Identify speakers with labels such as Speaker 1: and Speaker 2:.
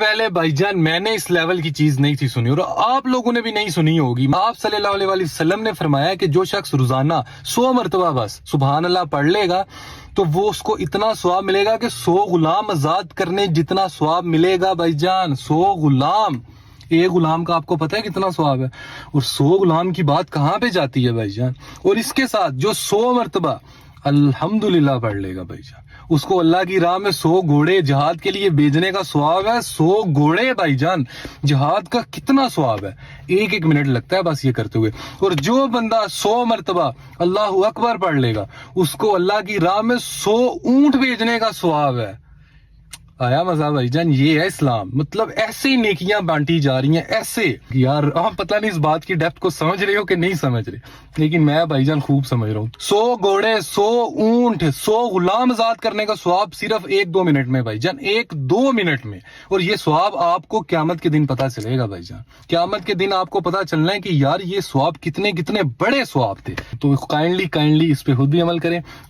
Speaker 1: پہلے بھائی جان میں نے اس لیول کی چیز نہیں تھی سنی، اور آپ لوگوں نے بھی نہیں سنی ہوگی۔ آپ صلی اللہ علیہ وآلہ وسلم نے فرمایا کہ جو شخص روزانہ 100 مرتبہ بس سبحان اللہ پڑھ لے گا تو وہ اس کو اتنا ثواب ملے گا کہ 100 غلام آزاد کرنے جتنا ثواب ملے گا بھائی جان۔ 100 غلام، ایک غلام کا آپ کو پتہ ہے کتنا ثواب ہے؟ اور 100 غلام کی بات کہاں پہ جاتی ہے بھائی جان؟ اور اس کے ساتھ جو 100 مرتبہ الحمدللہ پڑھ لے گا بھائی جان، اس کو اللہ کی راہ میں 100 گھوڑے جہاد کے لیے بھیجنے کا ثواب ہے۔ 100 گھوڑے بھائی جان، جہاد کا کتنا ثواب ہے، ایک منٹ لگتا ہے بس یہ کرتے ہوئے۔ اور جو بندہ 100 مرتبہ اللہ اکبر پڑھ لے گا اس کو اللہ کی راہ میں 100 اونٹ بھیجنے کا ثواب ہے۔ آیا مزہ بھائی جان؟ یہ ہے اسلام، مطلب ایسے ہی نیکیاں بانٹی جا رہی ہیں ایسے۔ یار آپ پتہ نہیں اس بات کی ڈیپتھ کو سمجھ رہے ہو کہ نہیں سمجھ رہے، لیکن میں بھائی جان خوب سمجھ رہا ہوں۔ 100 گھوڑے، 100 اونٹ، 100 غلام آزاد کرنے کا ثواب صرف 1-2 منٹ میں بھائی جان، 1-2 منٹ میں۔ اور یہ ثواب آپ کو قیامت کے دن پتہ چلے گا بھائی جان، قیامت کے دن آپ کو پتہ چلنا ہے کہ یار یہ ثواب کتنے بڑے ثواب تھے۔ تو کائنڈلی اس پہ خود بھی عمل کریں۔